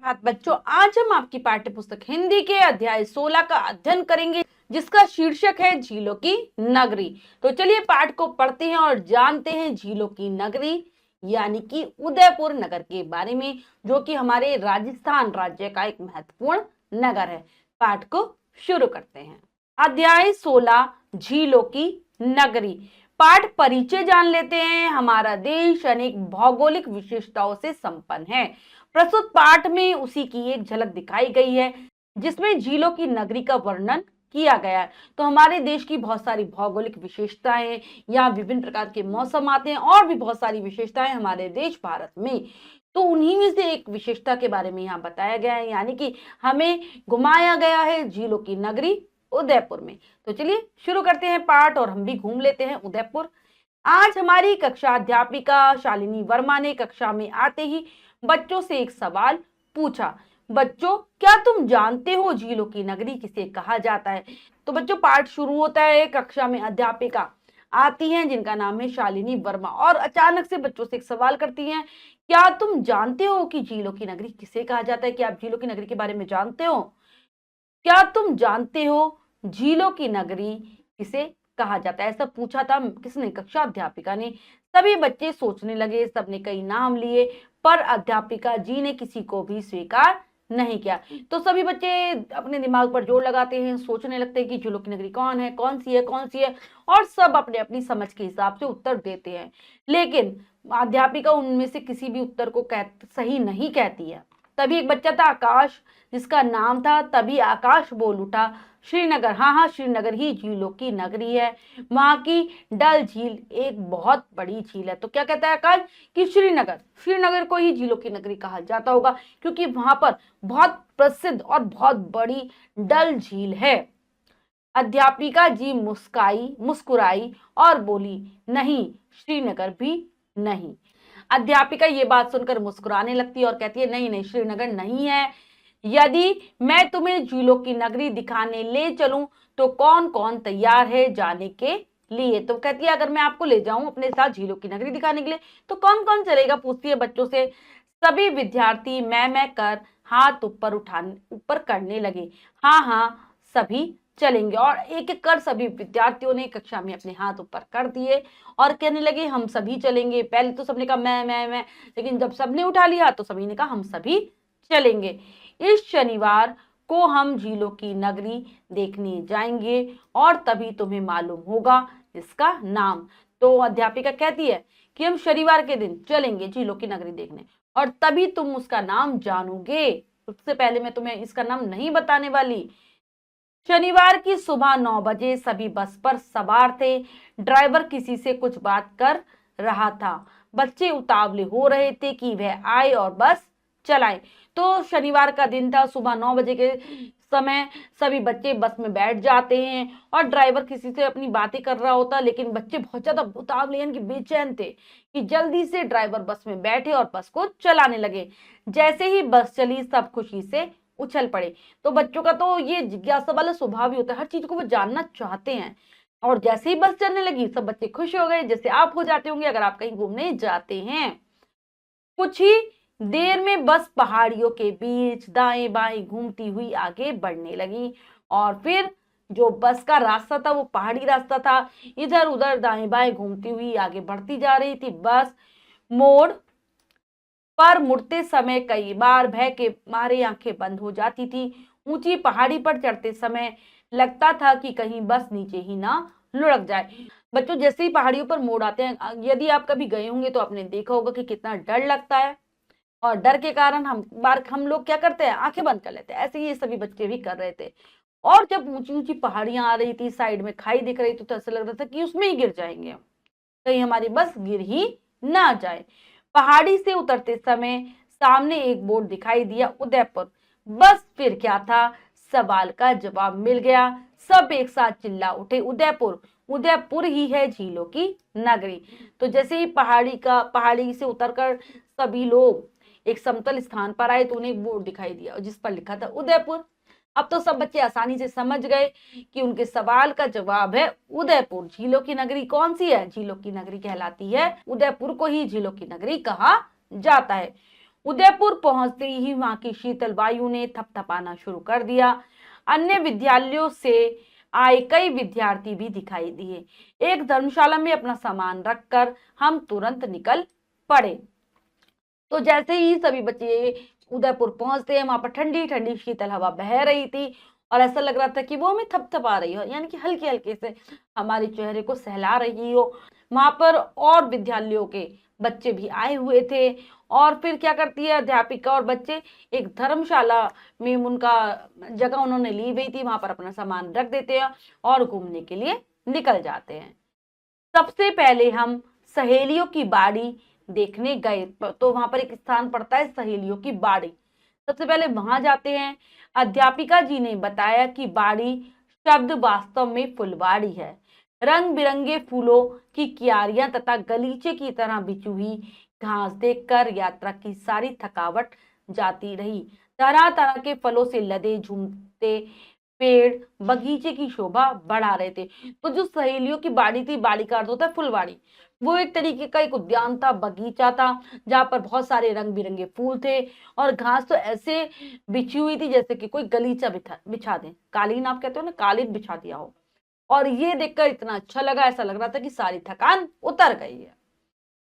सुप्रभात बच्चों, आज हम आपकी पाठ्य पुस्तक हिंदी के अध्याय 16 का अध्ययन करेंगे, जिसका शीर्षक है झीलों की नगरी। तो चलिए पाठ को पढ़ते हैं और जानते हैं झीलों की नगरी यानी कि उदयपुर नगर के बारे में, जो कि हमारे राजस्थान राज्य का एक महत्वपूर्ण नगर है। पाठ को शुरू करते हैं। अध्याय 16 झीलों की नगरी। पाठ परिचय जान लेते हैं। हमारा देश अनेक भौगोलिक विशेषताओं से संपन्न है। प्रस्तुत पाठ में उसी की एक झलक दिखाई गई है, जिसमें झीलों की नगरी का वर्णन किया गया है। तो हमारे देश की बहुत सारी भौगोलिक विशेषताएं हैं, यहाँ विभिन्न प्रकार के मौसम आते हैं और भी बहुत सारी विशेषताएं हमारे देश भारत में। तो उन्हीं में से एक विशेषता के बारे में यहाँ बताया गया है, यानी कि हमें घुमाया गया है झीलों की नगरी उदयपुर में। तो चलिए शुरू करते हैं पाठ और हम भी घूम लेते हैं उदयपुर। आज हमारी कक्षा अध्यापिका शालिनी वर्मा ने कक्षा में आते ही बच्चों से एक सवाल पूछा। बच्चों, क्या तुम जानते हो झीलों की नगरी किसे कहा जाता है? तो बच्चों, पाठ शुरू होता है। कक्षा में अध्यापिका आती हैं जिनका नाम है शालिनी वर्मा, और अचानक से बच्चों से एक सवाल करती हैं, क्या तुम जानते हो कि झीलों की नगरी किसे कहा जाता है? क्या आप झीलों की नगरी के बारे में जानते हो? क्या तुम जानते हो झीलों की नगरी किसे कहा जाता है? ऐसा पूछा था किसने? कक्षा अध्यापिका ने। सभी बच्चे सोचने लगे, सबने कई नाम लिए, पर अध्यापिका जी ने किसी को भी स्वीकार नहीं किया। तो सभी बच्चे अपने दिमाग पर जोर लगाते हैं, सोचने लगते हैं कि झीलों की नगरी कौन है, कौन सी है, कौन सी है, और सब अपने अपनी समझ के हिसाब से उत्तर देते हैं। लेकिन अध्यापिका उनमें से किसी भी उत्तर को सही नहीं कहती है। तभी एक बच्चा था आकाश, जिसका नाम था, तभी आकाश बोल उठा, श्रीनगर। हाँ, श्रीनगर ही झीलों की नगरी है। वहां की डल झील एक बहुत बड़ी झील है। तो क्या कहता है आकाश कि श्रीनगर को ही झीलों की नगरी कहा जाता होगा, क्योंकि वहां पर बहुत प्रसिद्ध और बहुत बड़ी डल झील है। अध्यापिका जी मुस्कुराई और बोली, नहीं, श्रीनगर भी नहीं। अध्यापिका ये बात सुनकर मुस्कुराने लगती है और कहती है, नहीं, श्रीनगर नहीं है। यदि मैं तुम्हें झीलों की नगरी दिखाने ले चलूं तो कौन कौन तैयार है जाने के लिए? तो कहती है, अगर मैं आपको ले जाऊं अपने साथ झीलों की नगरी दिखाने के लिए तो कौन कौन चलेगा? पूछती है बच्चों से। सभी विद्यार्थी मैं कर हाथ ऊपर करने लगे। हाँ, सभी चलेंगे। और एक एक कर सभी विद्यार्थियों ने कक्षा में अपने हाथ ऊपर कर दिए और कहने लगे, हम सभी चलेंगे। पहले तो सबने कहा मैं, लेकिन जब सबने उठा लिया तो सभी ने कहा, हम सभी चलेंगे। इस शनिवार को हम झीलों की नगरी देखने जाएंगे और तभी तुम्हें मालूम होगा इसका नाम। तो अध्यापिका कहती है कि हम शनिवार के दिन चलेंगे झीलों की नगरी देखने और तभी तुम उसका नाम जानोगे। उससे पहले मैं तुम्हें इसका नाम नहीं बताने वाली। शनिवार की सुबह 9 बजे सभी बस पर सवार थे। ड्राइवर किसी से कुछ बात कर रहा था। बच्चे उतावले हो रहे थे कि वह आए और बस चलाए। तो शनिवार का दिन था, सुबह 9 बजे के समय सभी बच्चे बस में बैठ जाते हैं और ड्राइवर किसी से अपनी बातें कर रहा होता, लेकिन बच्चे बहुत ज्यादा उतावले यानी कि बेचैन थे कि जल्दी से ड्राइवर बस में बैठे और बस को चलाने लगे। जैसे ही बस चली सब खुशी से उछल पड़े। तो बच्चों का तो ये जिज्ञासा वाला स्वभाव ही होता है, हर चीज को वो जानना चाहते हैं। और जैसे ही बस चलने लगी सब बच्चे खुश हो गए, जैसे आप हो जाते होंगे अगर आप कहीं घूमने जाते हैं। कुछ ही देर में बस पहाड़ियों के बीच दाएं बाएं घूमती हुई आगे बढ़ने लगी और फिर जो बस का रास्ता था वो पहाड़ी रास्ता था। इधर उधर दाएं बाएं घूमती हुई आगे बढ़ती जा रही थी। बस मोड़ पर मुड़ते समय कई बार भय के मारे आंखें बंद हो जाती थी। ऊंची पहाड़ी पर चढ़ते समय लगता था कि कहीं बस नीचे ही ना लुढ़क जाए। बच्चों, जैसे ही पहाड़ियों पर मोड़ आते हैं, यदि आप कभी गए होंगे तो आपने देखा होगा कि कितना डर लगता है, और डर के कारण हम लोग क्या करते हैं, आंखें बंद कर लेते हैं। ऐसे ही ये सभी बच्चे भी कर रहे थे। और जब ऊंची ऊंची पहाड़ियां आ रही थी, साइड में खाई दिख रही थी, तो ऐसा लग रहा था कि उसमें ही गिर जाएंगे, कहीं हमारी बस गिर ही ना जाए। पहाड़ी से उतरते समय सामने एक बोर्ड दिखाई दिया, उदयपुर। बस फिर क्या था, सवाल का जवाब मिल गया। सब एक साथ चिल्ला उठे, उदयपुर ही है झीलों की नगरी। तो जैसे ही पहाड़ी से उतरकर सभी लोग एक समतल स्थान पर आए तो उन्हें एक बोर्ड दिखाई दिया जिस पर लिखा था उदयपुर। अब तो सब बच्चे आसानी से समझ गए कि उनके सवाल का जवाब है उदयपुर। झीलों की नगरी कौन सी है? झीलों की नगरी कहलाती है उदयपुर को ही झीलों की नगरी कहा जाता है। उदयपुर पहुंचते ही वहां की शीतल वायु ने थपथपाना शुरू कर दिया। अन्य विद्यालयों से आए कई विद्यार्थी भी दिखाई दिए। एक धर्मशाला में अपना सामान रखकर हम तुरंत निकल पड़े। तो जैसे ही सभी बच्चे उदयपुर पहुंचते हैं, वहां पर ठंडी ठंडी शीतल हवा बह रही थी और ऐसा लग रहा था कि वो हमें थपथपा रही हो, यानी कि हल्के हल्के से हमारे चेहरे को सहला रही हो। वहां पर और विद्यालयों के बच्चे भी आए हुए थे और फिर क्या करती है अध्यापिका और बच्चे, एक धर्मशाला में उनका जगह उन्होंने ली हुई थी, वहां पर अपना सामान रख देते हैं और घूमने के लिए निकल जाते हैं। सबसे पहले हम सहेलियों की बाड़ी देखने गए। तो वहां पर एक स्थान पड़ता है सहेलियों की बाड़ी, सबसे पहले वहां जाते हैं। अध्यापिका जी ने बताया कि बाड़ी शब्द वास्तव में फुलवाड़ी है। रंग बिरंगे फूलों की क्यारियां तथा गलीचे की तरह बिछी हुई घास देखकर यात्रा की सारी थकावट जाती रही। तरह तरह के फलों से लदे झूमते पेड़ बगीचे की शोभा बढ़ा रहे थे। तो जो सहेलियों की बाड़ी थी, बाड़ी का अर्थ होता है फुलवाड़ी, वो एक तरीके का एक उद्यान था, बगीचा था, जहां पर बहुत सारे रंग बिरंगे फूल थे और घास तो ऐसे बिछी हुई थी जैसे कि कोई गलीचा बिछा दे, कालीन आप कहते हो ना, कालीन बिछा दिया हो। और ये देखकर इतना अच्छा लगा, ऐसा लग रहा था कि सारी थकान उतर गई है।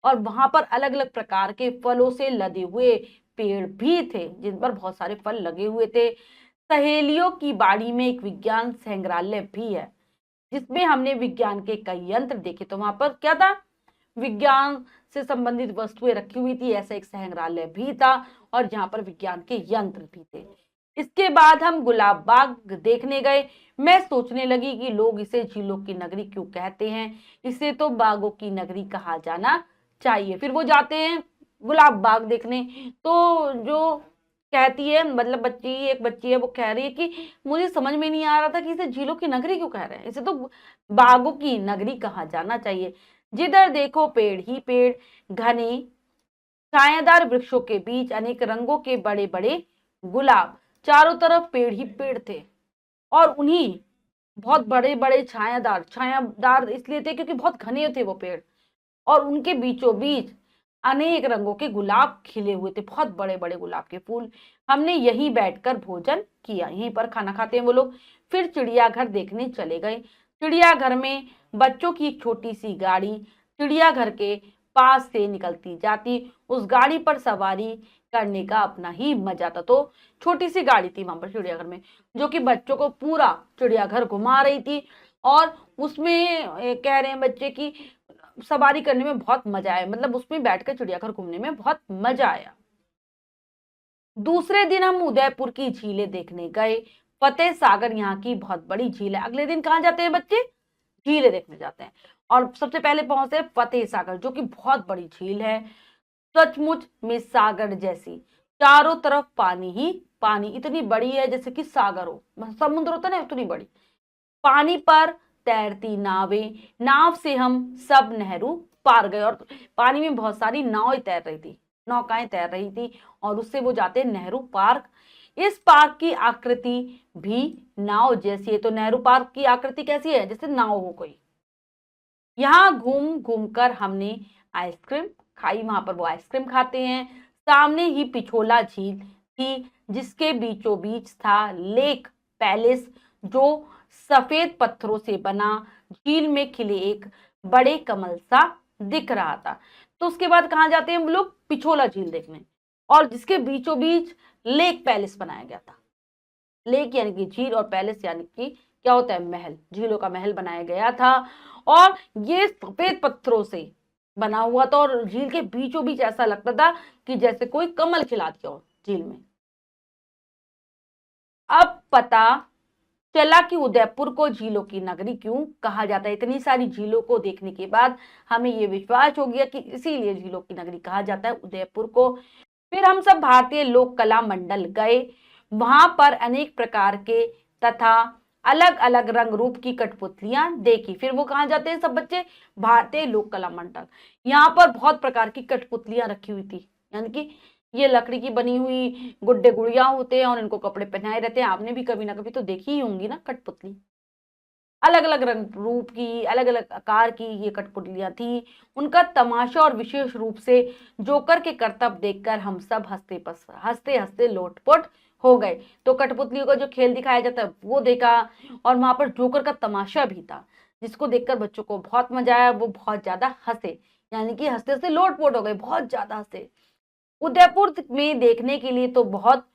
और वहां पर अलग अलग प्रकार के फलों से लदे हुए पेड़ भी थे जिन पर बहुत सारे फल लगे हुए थे। सहेलियों की बाड़ी में एक विज्ञान संग्रहालय भी है जिसमें हमने विज्ञान के कई यंत्र देखे। तो वहां पर क्या था, विज्ञान से संबंधित वस्तुएं रखी हुई थी, ऐसा एक संग्रहालय भी था और जहां पर विज्ञान के यंत्र भी थे। इसके बाद हम गुलाब बाग देखने गए। मैं सोचने लगी कि लोग इसे झीलों की नगरी क्यों कहते हैं, इसे तो बागों की नगरी कहा जाना चाहिए। फिर वो जाते हैं गुलाब बाग देखने। तो जो कहती है, मतलब बच्ची, एक बच्ची है, वो कह रही है कि मुझे समझ में नहीं आ रहा था कि इसे झीलों की नगरी क्यों कह रहे हैं, इसे तो बागों की नगरी कहा जाना चाहिए। जिधर देखो पेड़ ही पेड़, घने छायादार वृक्षों के बीच अनेक रंगों के बड़े बड़े गुलाब, चारों तरफ पेड़ ही पेड़ थे और उन्हीं बहुत बड़े बड़े छायादार, छायादार इसलिए थे क्योंकि बहुत घने थे वो पेड़ और उनके बीचों बीच अनेक रंगों के गुलाब खिले हुए थे, बहुत बड़े बड़े गुलाब के फूल। हमने यहीं बैठकर भोजन किया, यहीं पर खाना खाते हैं वो लोग। फिर चिड़ियाघर देखने चले गए। चिड़ियाघर में बच्चों की एक छोटी सी गाड़ी चिड़ियाघर के पास से निकलती जाती, उस गाड़ी पर सवारी करने का अपना ही मजा था। तो छोटी सी गाड़ी थी वहां पर चिड़ियाघर में जो कि बच्चों को पूरा चिड़ियाघर घुमा रही थी और उसमें कह रहे हैं बच्चे की सवारी करने में बहुत मजा आया, मतलब उसमें बैठकर चिड़ियाघर घूमने में बहुत मजा आया। दूसरे दिन हम उदयपुर की झीलें देखने गए। फतेह सागर यहाँ की बहुत बड़ी झील है। अगले दिन कहाँ जाते हैं बच्चे, झीलें देखने जाते हैं और सबसे पहले पहुंचते फतेह सागर जो कि बहुत बड़ी झील है, सचमुच में सागर जैसी, चारों तरफ पानी ही पानी, इतनी बड़ी है जैसे कि सागर हो, समुद्र होता है ना, उतनी बड़ी। पानी पर तैरती नावें, नाव से हम सब नहरू पार गए और पानी में बहुत सारी नावें तैर रही थी, नौकाएं तैर रही थी और उससे वो जाते नेहरू पार्क। इस पार्क की आकृति भी नाव जैसी है। तो नेहरू पार्क की आकृति कैसी है, जैसे नाव हो कोई। यहाँ घूम घूम कर हमने आइसक्रीम खाई, वहां पर वो आइसक्रीम खाते हैं। सामने ही पिछोला झील थी जिसके बीचों बीच था लेक पैलेस जो सफेद पत्थरों से बना झील में खिले एक बड़े कमल सा दिख रहा था। तो उसके बाद कहाँ जाते हैं हम लोग, पिछोला झील देखने, और जिसके बीचों बीच लेक पैलेस बनाया गया था। लेक यानी कि झील और पैलेस यानी कि क्या होता है, महल, झीलों का महल बनाया गया था और ये सफेद पत्थरों से बना हुआ था और झील के बीचों बीच ऐसा लगता था कि जैसे कोई कमल खिला दिया हो झील में। अब पता चला कि उदयपुर को झीलों की नगरी क्यों कहा जाता है। इतनी सारी झीलों को देखने के बाद हमें ये विश्वास हो गया कि इसीलिए झीलों की नगरी कहा जाता है उदयपुर को। फिर हम सब भारतीय लोक कला मंडल गए। वहां पर अनेक प्रकार के तथा अलग अलग रंग रूप की कठपुतलियां देखी। फिर वो कहाँ जाते हैं सब बच्चे, भारतीय लोक कला मंडल। यहाँ पर बहुत प्रकार की कठपुतलियां रखी हुई थी, यानी कि ये लकड़ी की बनी हुई गुड्डे गुड़िया होते हैं और इनको कपड़े पहनाए रहते हैं। आपने भी कभी ना कभी तो देखी ही होंगी ना कठपुतली। अलग अलग रंग रूप की, अलग अलग आकार की ये कठपुतलियां थी। उनका तमाशा और विशेष रूप से जोकर के करतब देखकर हम सब हंसते हंसते लोटपोट हो गए। तो कठपुतलियों का जो खेल दिखाया जाता है वो देखा, और वहां पर जोकर का तमाशा भी था, जिसको देखकर बच्चों को बहुत मजा आया, वो बहुत ज्यादा हंसे, यानी कि हंसते हंसते लोटपोट हो गए, बहुत ज्यादा हंसे। उदयपुर में देखने के लिए तो बहुत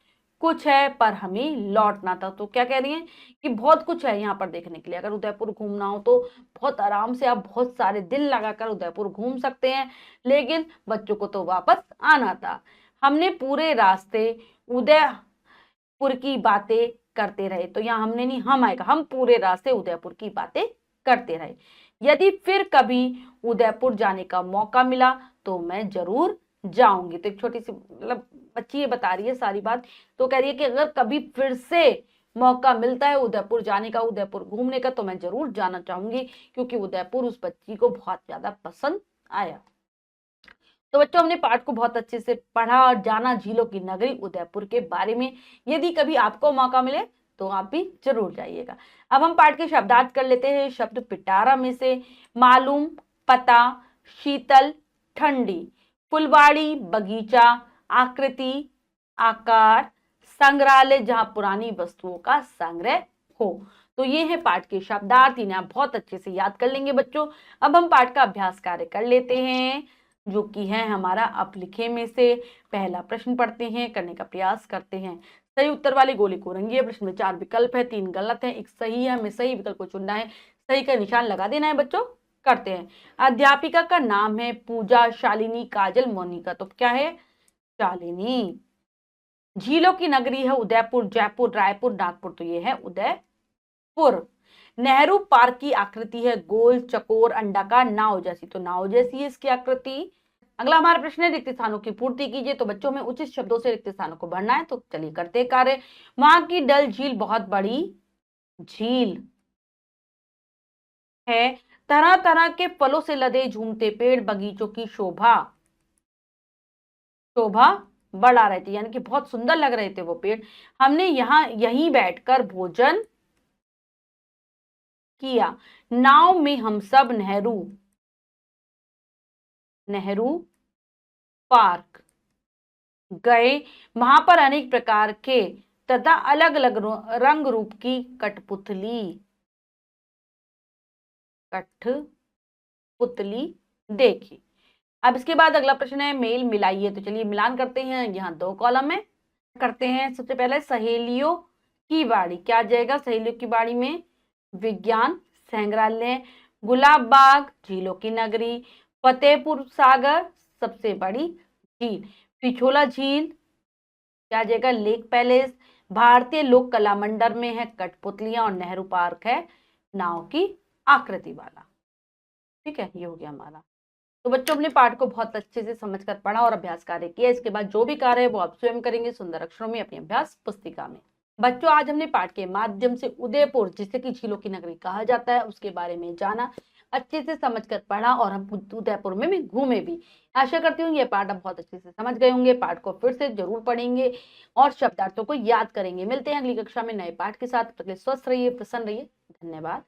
कुछ है, पर हमें लौटना था। तो क्या कह रही हैं कि बहुत कुछ है यहाँ पर देखने के लिए, अगर उदयपुर घूमना हो तो बहुत आराम से आप बहुत सारे दिन लगाकर उदयपुर घूम सकते हैं, लेकिन बच्चों को तो वापस आना था। हमने पूरे रास्ते उदयपुर की बातें करते रहे। तो यहाँ हमने नहीं, हम आएगा, हम पूरे रास्ते उदयपुर की बातें करते रहे। यदि फिर कभी उदयपुर जाने का मौका मिला तो मैं जरूर जाऊंगी। तो एक छोटी सी मतलब बच्ची ये बता रही है सारी बात, तो कह रही है कि अगर कभी फिर से मौका मिलता है उदयपुर जाने का, उदयपुर घूमने का, तो मैं जरूर जाना चाहूंगी, क्योंकि उदयपुर उस बच्ची को बहुत ज्यादा पसंद आया। तो बच्चों, हमने पाठ को बहुत अच्छे से पढ़ा और जाना झीलों की नगरी उदयपुर के बारे में। यदि कभी आपको मौका मिले तो आप भी जरूर जाइएगा। अब हम पाठ के शब्दार्थ कर लेते हैं। शब्द पिटारा में से मालूम, पता, शीतल, ठंडी, फुलवाड़ी, बगीचा, आकृति, आकार, संग्रहालय जहां पुरानी वस्तुओं का संग्रह हो। तो ये है पाठ के शब्दार्थ, इन्हें आप बहुत अच्छे से याद कर लेंगे बच्चों। अब हम पाठ का अभ्यास कार्य कर लेते हैं, जो कि है हमारा अब लिखे में से। पहला प्रश्न पढ़ते हैं, करने का प्रयास करते हैं। सही उत्तर वाली गोली को रंगिए। प्रश्न में 4 विकल्प है, 3 गलत है, 1 सही है। हमें सही विकल्प को चुनना है, सही का निशान लगा देना है बच्चों। करते हैं। अध्यापिका का नाम है पूजा, शालिनी, काजल, मोनिका। तो क्या है? शालिनी। झीलों की नगरी है उदयपुर, जयपुर, रायपुर, नागपुर। तो ये है उदयपुर। नेहरू पार्क की आकृति है गोल, चकोर, अंडाकार, नाव जैसी। तो नाव जैसी है इसकी आकृति। अगला हमारा प्रश्न है, रिक्त स्थानों की पूर्ति कीजिए। तो बच्चों में उचित शब्दों से रिक्त स्थानों को भरना है। तो चलिए करते हैं कार्य। वहां की डल झील बहुत बड़ी झील है। तरह तरह के फलों से लदे झूमते पेड़ बगीचों की शोभा शोभा बढ़ा रहे थे, यानी कि बहुत सुंदर लग रहे थे वो पेड़। हमने यहीं बैठकर भोजन किया। नाव में हम सब नेहरू पार्क गए। वहां पर अनेक प्रकार के तथा अलग अलग रंग रूप की कठपुतली देखी। अब इसके बाद अगला प्रश्न है, मेल मिलाइए। तो चलिए मिलान करते हैं। यहाँ 2 कॉलम में करते हैं। सबसे पहले सहेलियों की बाड़ी, क्या आ जाएगा सहेलियों की बाड़ी में? विज्ञान संग्रहालय, गुलाब बाग, झीलों की नगरी, फतेहपुर सागर सबसे बड़ी झील, पिछोला झील क्या आ जाएगा? लेक पैलेस, भारतीय लोक कला मंडल में है कठपुतलियां, और नेहरू पार्क है नाव की आकृति वाला। ठीक है, ये हो गया हमारा। तो बच्चों, अपने पाठ को बहुत अच्छे से समझकर पढ़ा और अभ्यास कार्य किया। इसके बाद जो भी कार्य है वो आप स्वयं करेंगे सुंदर अक्षरों में अपनी अभ्यास पुस्तिका में। बच्चों, आज हमने पाठ के माध्यम से उदयपुर, जिसे कि झीलों की नगरी कहा जाता है, उसके बारे में जाना, अच्छे से समझकर पढ़ा, और हम उदयपुर में भी घूमे भी। आशा करती हूँ ये पाठ आप बहुत अच्छे से समझ गए होंगे। पाठ को फिर से जरूर पढ़ेंगे और शब्दार्थों को याद करेंगे। मिलते हैं अगली कक्षा में नए पाठ के साथ। स्वस्थ रहिए, प्रसन्न रहिए। धन्यवाद।